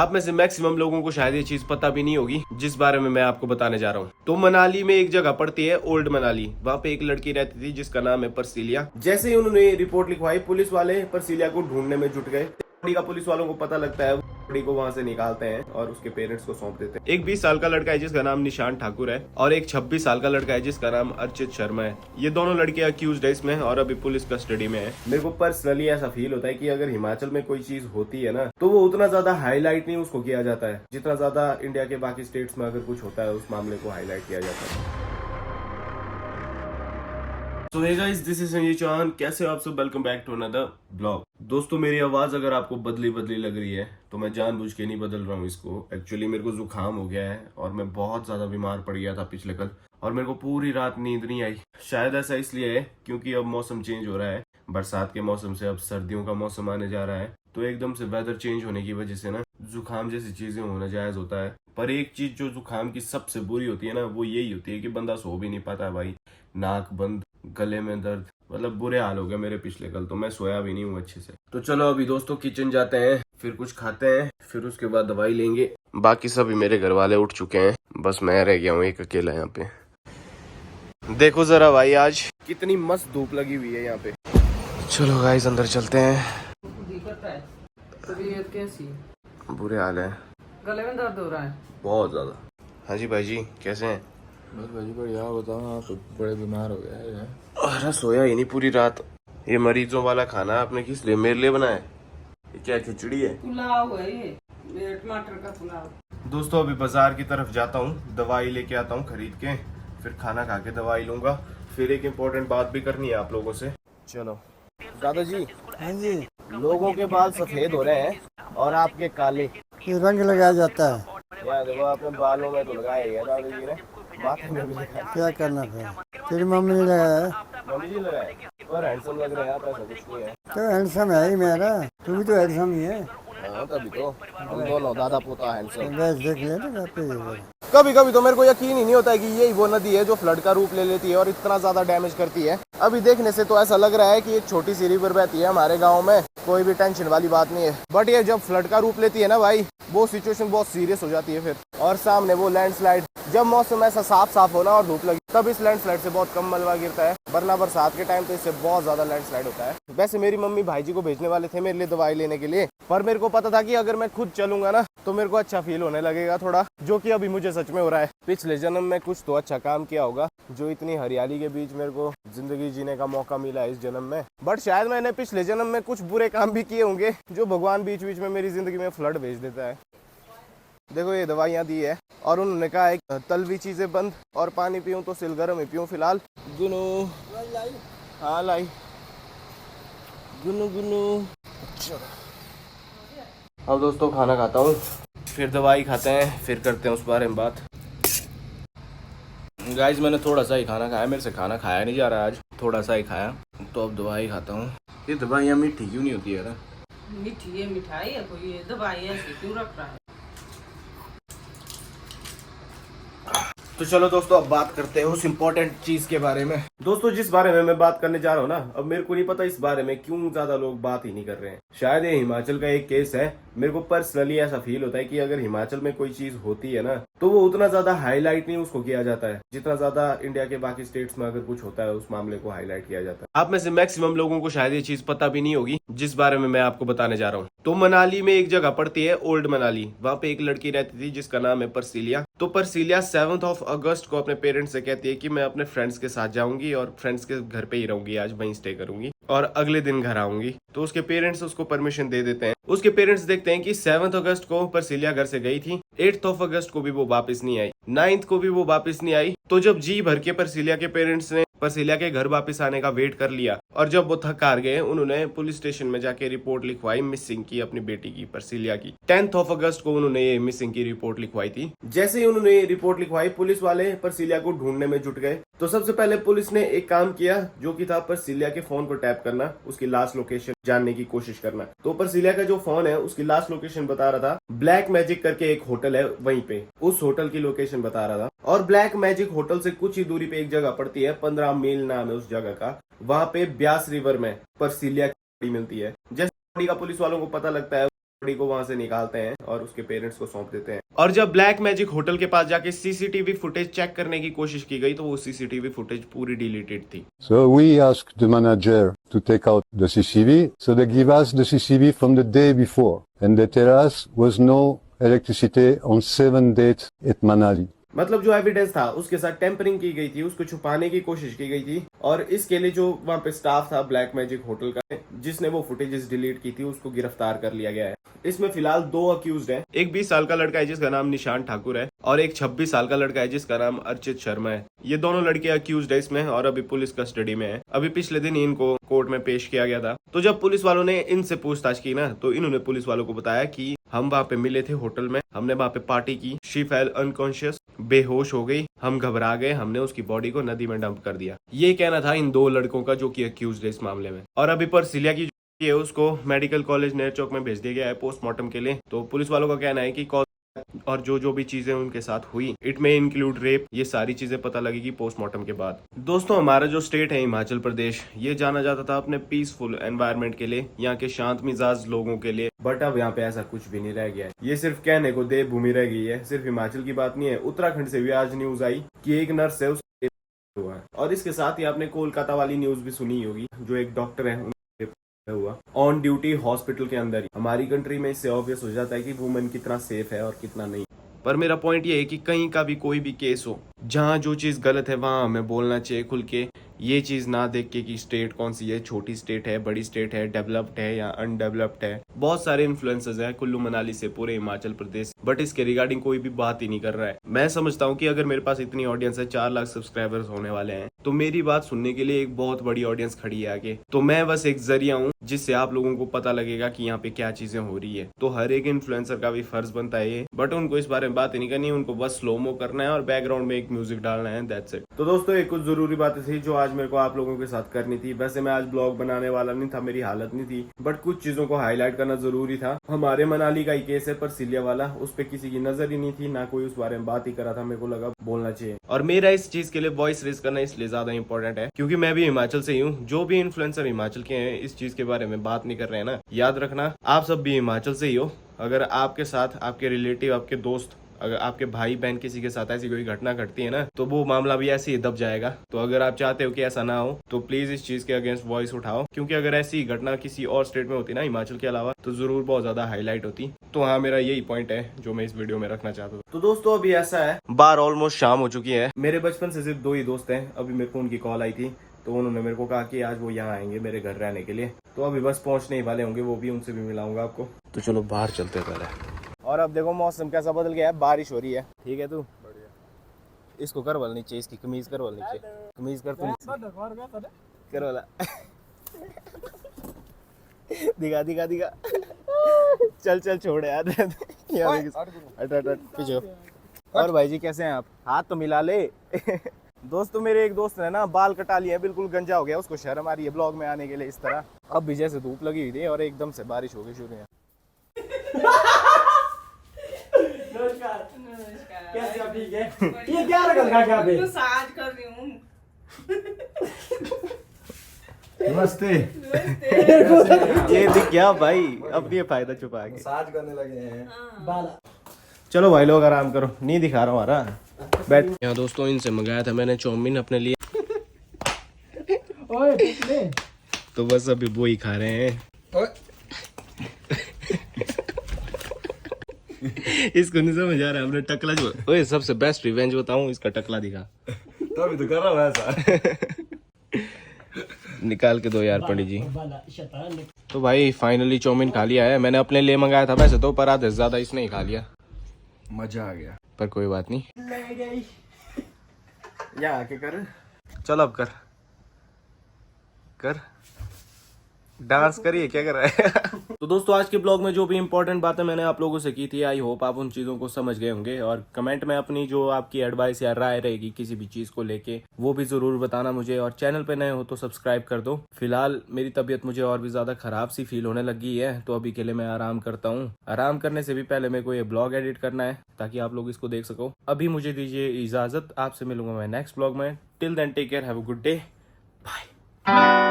आप में से मैक्सिमम लोगों को शायद ये चीज पता भी नहीं होगी जिस बारे में मैं आपको बताने जा रहा हूँ। तो मनाली में एक जगह पड़ती है ओल्ड मनाली, वहाँ पे एक लड़की रहती थी जिसका नाम है परसिलिया। जैसे ही उन्होंने रिपोर्ट लिखवाई, पुलिस वाले परसिलिया को ढूंढने में जुट गए। बॉडी का पुलिस वालों को पता लगता है, बॉडी को वहां से निकालते हैं और उसके पेरेंट्स को सौंप देते हैं। एक 20 साल का लड़का है जिसका नाम निशान ठाकुर है और एक 26 साल का लड़का है जिसका नाम अर्चित शर्मा है। ये दोनों लड़के अक्यूज्ड है इसमें और अभी पुलिस कस्टडी में है। मेरे को पर्सनली ऐसा फील होता है कि अगर हिमाचल में कोई चीज होती है ना, तो वो उतना ज्यादा हाईलाइट नहीं उसको किया जाता है जितना ज्यादा इंडिया के बाकी स्टेट्स में अगर कुछ होता है उस मामले को हाईलाइट किया जाता है। So hey guys, this is Sanjay Chauhan. कैसे हो आप सब? Welcome back to another blog. दोस्तों, मेरी आवाज अगर आपको बदली बदली लग रही है तो मैं जानबूझ के नहीं बदल रहा हूँ इसको। एक्चुअली मेरे को जुकाम हो गया है और मैं बहुत ज्यादा बीमार पड़ गया था पिछले कल, और मेरे को पूरी रात नींद नहीं आई। शायद ऐसा इसलिए है क्योंकि अब मौसम चेंज हो रहा है, बरसात के मौसम से अब सर्दियों का मौसम आने जा रहा है, तो एकदम से वेदर चेंज होने की वजह से ना जुकाम जैसी चीजें होना जायज होता है। पर एक चीज जो जुकाम की सबसे बुरी होती है ना, वो यही होती है कि बंदा सो भी नहीं पाता है भाई। नाक बंद, गले में दर्द, मतलब बुरे हाल हो गए मेरे पिछले कल, तो मैं सोया भी नहीं हूँ अच्छे से। तो चलो अभी दोस्तों किचन जाते हैं, फिर कुछ खाते हैं, फिर उसके बाद दवाई लेंगे। बाकी सभी मेरे घर वाले उठ चुके हैं, बस मैं रह गया हूँ एक अकेला यहाँ पे। देखो जरा भाई, आज कितनी मस्त धूप लगी हुई है यहाँ पे। चलो गाइस अंदर चलते हैं। तबीयत कैसी? बुरे हाल है, गले में दर्द हो रहा है बहुत ज्यादा। हाँ जी भाई जी, कैसे हैं? बस भाजी बढ़िया। बताओ, आप बड़े बीमार हो गए हैं। अरे सोया ही नहीं पूरी रात। ये मरीजों वाला खाना आपने किस लिए मेरे लिए बनाया है? ये क्या खिचड़ी है? पुलाव है ये टमाटर का पुलाव। दोस्तों अभी बाजार की तरफ जाता हूँ, दवाई लेके आता हूँ खरीद के, फिर खाना खा के दवाई लूंगा। फिर एक इम्पोर्टेंट बात भी करनी है आप लोगों से। चलो दादाजी। हाँ जी, लोगों के बाल सफेद हो रहे हैं और आपके काले। ये रंग लगाया जाता है। यार देखो, आपने बालों में तो लगाया ही है दादाजी ने, बात में भी लगाया। क्या करना फिर? तेरी मम्मी ने लगाया है मम्मी जी लगाए, और हैंडसम लग रहे हैं आप, ऐसा कुछ नहीं है। तो हैंडसम है ही मेरा, तू भी तो हैंडसम ही है। हाँ तभी तो हम दोनों दादा पोता हैंडसम। बस देख ले ना पे कभी कभी तो मेरे को यकीन ही नहीं होता है कि यही वो नदी है जो फ्लड का रूप ले लेती है और इतना ज्यादा डैमेज करती है। अभी देखने से तो ऐसा लग रहा है कि एक छोटी सी रिवर बहती है हमारे गांव में, कोई भी टेंशन वाली बात नहीं है। बट ये जब फ्लड का रूप लेती है ना भाई, वो सिचुएशन बहुत सीरियस हो जाती है फिर। और सामने वो लैंडस्लाइड, जब मौसम ऐसा साफ साफ हो ना और धूप लगी, तब इस लैंडस्लाइड से बहुत कम मलबा गिरता है, वरना बरसात के टाइम तो इससे बहुत ज्यादा लैंडस्लाइड होता है। वैसे मेरी मम्मी भाई जी को भेजने वाले थे मेरे लिए दवाई लेने के लिए, पर मेरे को पता था कि अगर मैं खुद चलूंगा ना तो मेरे को अच्छा फील होने लगेगा थोड़ा, जो कि अभी मुझे सच में हो रहा है। पिछले जन्म में कुछ तो अच्छा काम किया होगा जो इतनी हरियाली के बीच मेरे को जिंदगी जीने का मौका मिला है इस जन्म में। बट शायद मैंने पिछले जन्म में कुछ बुरे काम भी किए होंगे जो भगवान बीच बीच में मेरी जिंदगी में फ्लड भेज देता है। देखो ये दवाइयाँ दी है और उन्होंने कहा है तलवी चीजें बंद, और पानी पीऊं तो सिल गर्म ही पीऊं फिलहाल। गुनू, हाँ लाई, गुनू गुनू। अब दोस्तों खाना खाता हूँ, फिर दवाई खाते हैं, फिर करते हैं उस बारे में बात। गाइस मैंने थोड़ा सा ही खाना खाया, मेरे से खाना खाया नहीं जा रहा आज, थोड़ा सा ही खाया, तो अब दवाई खाता हूँ। ये दवाइयाँ मीठी क्यों नहीं होती यार? मीठी है, मिठाई है कोई, ये दवाई ऐसी क्यों रख रहा है? तो चलो दोस्तों अब बात करते हैं उस इम्पोर्टेंट चीज के बारे में। दोस्तों जिस बारे में मैं बात करने जा रहा हूँ ना, अब मेरे को नहीं पता इस बारे में क्यों ज्यादा लोग बात ही नहीं कर रहे हैं। शायद ये हिमाचल का एक केस है। मेरे को पर्सनली ऐसा फील होता है कि अगर हिमाचल में कोई चीज होती है ना, तो वो उतना ज्यादा हाईलाइट नहीं उसको किया जाता है जितना ज्यादा इंडिया के बाकी स्टेट्स में अगर कुछ होता है उस मामले को हाईलाइट किया जाता है। आप में से मैक्सिमम लोगों को शायद ये चीज पता भी नहीं होगी जिस बारे में मैं आपको बताने जा रहा हूँ। तो मनाली में एक जगह पड़ती है ओल्ड मनाली, वहाँ पे एक लड़की रहती थी जिसका नाम है परसिलिया। तो परसिलिया 7 अगस्त को अपने पेरेंट्स से कहती है कि मैं अपने फ्रेंड्स के साथ जाऊंगी और फ्रेंड्स के घर पे ही रहूंगी, आज वहीं स्टे करूंगी और अगले दिन घर आऊंगी। तो उसके पेरेंट्स उसको परमिशन दे देते हैं। उसके पेरेंट्स देखते हैं कि 7 अगस्त को परसिलिया घर से गई थी, 8 अगस्त को भी वो वापस नहीं आई, 9 को भी वो वापस नहीं आई। तो जब जी भर के परसिलिया के पेरेंट्स ने परसिलिया के घर वापस आने का वेट कर लिया और जब वो थक हार गए, उन्होंने पुलिस स्टेशन में जाके रिपोर्ट लिखवाई मिसिंग की अपनी बेटी की, परसिलिया की। 10 अगस्त को उन्होंने ये मिसिंग की रिपोर्ट लिखवाई थी। जैसे ही उन्होंने ये रिपोर्ट लिखवाई, पुलिस वाले परसिलिया को ढूंढने में जुट गए। तो सबसे पहले पुलिस ने एक काम किया जो कि था परसिलिया के फोन को टैप करना, उसकी लास्ट लोकेशन जानने की कोशिश करना। तो परसिलिया का जो फोन है उसकी लास्ट लोकेशन बता रहा था ब्लैक मैजिक करके एक होटल है, वहीं पे उस होटल की लोकेशन बता रहा था। और ब्लैक मैजिक होटल से कुछ ही दूरी पे एक जगह पड़ती है, 15 मील नाम है उस जगह का। वहां पे ब्यास रिवर में परसिलिया की बॉडी मिलती है। जैसे बॉडी का पुलिस वालों को पता लगता है, बॉडी को वहां से निकालते हैं और उसके पेरेंट्स को सौंप देते हैं। और जब ब्लैक मैजिक होटल के पास जाके सीसीटीवी फुटेज चेक करने की कोशिश की गई तो वो सीसीटीवी फुटेज पूरी डिलीटेड थी। So we asked the manager to take out the CCTV. So they give us the CCTV from the day before, and they tell us was no electricity on 7 dates at Manali. मतलब जो evidence था उसके साथ tampering की गई थी, उसको छुपाने की कोशिश की गई थी और इसके लिए जो वहाँ पे स्टाफ था ब्लैक मैजिक होटल का जिसने वो फुटेजेस डिलीट की थी उसको गिरफ्तार कर लिया गया है। इसमें फिलहाल 2 अक्यूज्ड हैं। एक 20 साल का लड़का है जिसका नाम निशान ठाकुर है और एक 26 साल का लड़का है जिसका नाम अर्चित शर्मा है। ये दोनों लड़के अक्यूज्ड है इसमें और अभी पुलिस कस्टडी में है। अभी पिछले दिन इनको कोर्ट में पेश किया गया था। तो जब पुलिस वालों ने इनसे पूछताछ की ना तो इन्होंने पुलिस वालों को बताया कि हम वहाँ पे मिले थे होटल में, हमने वहाँ पे पार्टी की, शी फेल अनकॉन्शियस, बेहोश हो गई, हम घबरा गए, हमने उसकी बॉडी को नदी में डंप कर दिया। ये कहना था इन 2 लड़कों का जो कि अक्यूज्ड है इस मामले में। और अभी पर सिलिया की ये उसको मेडिकल कॉलेज नेर चौक में भेज दिया गया है पोस्टमार्टम के लिए। तो पुलिस वालों का कहना है कि और जो भी चीजें उनके साथ हुई इट में इंक्लूड रेप, ये सारी चीजें पता लगेगी पोस्टमार्टम के बाद। दोस्तों हमारा जो स्टेट है हिमाचल प्रदेश, ये जाना जाता था अपने पीसफुल एनवायरनमेंट के लिए, यहाँ के शांत मिजाज लोगों के लिए, बट अब यहाँ पे ऐसा कुछ भी नहीं रह गया है। ये सिर्फ कहने को देवभूमि रह गई है। सिर्फ हिमाचल की बात नहीं है, उत्तराखंड से भी आज न्यूज आई कि एक नर्स है उसका हुआ है। और इसके साथ ही आपने कोलकाता वाली न्यूज भी सुनी होगी, जो एक डॉक्टर है हुआ ऑन ड्यूटी हॉस्पिटल के अंदर ही। हमारी कंट्री में इससे ऑब्वियस हो जाता है कि वुमेन कितना सेफ है और कितना नहीं। पर मेरा पॉइंट ये है कि कहीं का भी कोई भी केस हो, जहाँ जो चीज गलत है वहां हमें बोलना चाहिए खुल के। ये चीज ना देख के कि स्टेट कौन सी है, छोटी स्टेट है, बड़ी स्टेट है, डेवलप्ड है या अनडेवलप्ड है। बहुत सारे इन्फ्लुएंसर्स हैं कुल्लू मनाली से पूरे हिमाचल प्रदेश, बट इसके रिगार्डिंग कोई भी बात ही नहीं कर रहा है। मैं समझता हूँ कि अगर मेरे पास इतनी ऑडियंस है, 4 लाख सब्सक्राइबर्स होने वाले हैं, तो मेरी बात सुनने के लिए एक बहुत बड़ी ऑडियंस खड़ी है आगे। तो मैं बस एक जरिया हूँ जिससे आप लोगों को पता लगेगा कि यहाँ पे क्या चीजें हो रही है। तो हर एक इन्फ्लुएंसर का भी फर्ज बनता है ये, बट उनको इस बारे में बात ही नहीं करनी, उनको बस स्लोमो करना है और बैकग्राउंड में एक म्यूजिक डालना है, दैट्स इट। तो दोस्तों एक कुछ जरूरी बातें थी जो आज मेरे को आप लोगों के साथ करनी थी। वैसे मैं आज ब्लॉग बनाने वाला नहीं था, मेरी हालत नहीं थी, बट कुछ चीजों को हाईलाइट करना जरूरी था। हमारे मनाली का ही केस है पर सिलिया वाला, उस पर किसी की नजर ही नहीं थी, ना कोई उस बारे में बात ही करा था। मेरे को लगा बोलना चाहिए और मेरा इस चीज के लिए वॉइस रेज करना इसलिए ज्यादा इंपॉर्टेंट है क्योंकि मैं भी हिमाचल से ही हूँ। जो भी इन्फ्लुएंसर हिमाचल के हैं इस चीज के बारे में बात नहीं कर रहे हैं ना, याद रखना आप सब भी हिमाचल से ही हो। अगर आपके साथ आपके रिलेटिव, आपके दोस्त, अगर आपके भाई बहन किसी के साथ ऐसी कोई घटना घटती है ना तो वो मामला भी ऐसे ही दब जाएगा। तो अगर आप चाहते हो कि ऐसा ना हो तो प्लीज इस चीज के अगेंस्ट वॉइस उठाओ, क्योंकि अगर ऐसी घटना किसी और स्टेट में होती ना हिमाचल के अलावा तो जरूर बहुत ज्यादा हाईलाइट होती। तो हाँ, मेरा यही पॉइंट है जो मैं इस वीडियो में रखना चाहता हूँ। तो दोस्तों अभी ऐसा है, बार ऑलमोस्ट शाम हो चुकी है। मेरे बचपन से सिर्फ 2 ही दोस्त हैं। अभी मेरे को उनकी कॉल आई थी तो उन्होंने मेरे को कहा कि आज वो यहाँ आएंगे मेरे घर रहने के लिए। तो अभी बस पहुंचने ही वाले होंगे वो भी, उनसे भी मिलाऊंगा आपको। तो चलो बाहर चलते हैं पहले। और अब देखो मौसम कैसा बदल गया है, बारिश हो रही है। ठीक है तू इसको कर वाल नीचे, इसकी कमीज कर वाल नीचे, कमीज कर तू कर वाला दिखा दिखा दिखा चल चल छोड़ यार हट पीछे। और भाई जी कैसे हैं आप? हाथ तो मिला ले दोस्तों मेरे एक दोस्त ने ना बाल कटा लिए, बिल्कुल गंजा हो गया, उसको शर्म आ रही है ब्लॉग में आने के लिए इस तरह। अब भी जैसे धूप लगी हुई थी और एकदम से बारिश हो गई शुरू में। कैसे आप? ठीक है। ये क्या रखा क्या पे? मसाज कर रही हूँ। नमस्ते। ये दिख गया भाई, अब ये फायदा छुपा के मसाज करने लगे हैं। बाला चलो भाई लोग आराम करो, नहीं दिखा रहा हूँ हमारा बैठ। यहाँ दोस्तों इनसे मंगाया था मैंने चाउमीन अपने लिए तो बस अभी वो ही खा रहे हैं। इसको नहीं समझ आ रहा, हमने टकला जो ओए सबसे बेस्ट रिवेंज बताऊं, इसका टकला दिखा तो अभी तो कर रहा हूँ ऐसा निकाल के दो यार पंडित जी। तो भाई फाइनली चाउमीन खा लिया है। मैंने अपने लिए मंगाया था वैसे तो, पर आधे से ज्यादा इसने ही खा लिया। मजा आ गया। पर कोई बात नहीं, यहाँ आके कर। चल अब कर कर डांस करिए, क्या कर रहा है तो दोस्तों आज के ब्लॉग में जो भी इंपॉर्टेंट बातें मैंने आप लोगों से की थी, आई होप आप उन चीजों को समझ गए होंगे। और कमेंट में अपनी जो आपकी एडवाइस या राय रहेगी किसी भी चीज को लेके वो भी जरूर बताना मुझे। और चैनल पे नए हो तो सब्सक्राइब कर दो। फिलहाल मेरी तबीयत मुझे और भी ज्यादा खराब सी फील होने लगी है, तो अभी के लिए मैं आराम करता हूँ। आराम करने से भी पहले मेरे को ये ब्लॉग एडिट करना है ताकि आप लोग इसको देख सको। अभी मुझे दीजिए इजाजत, आपसे मिलूंगा मैं नेक्स्ट ब्लॉग में। Till then take care, have a good day, bye.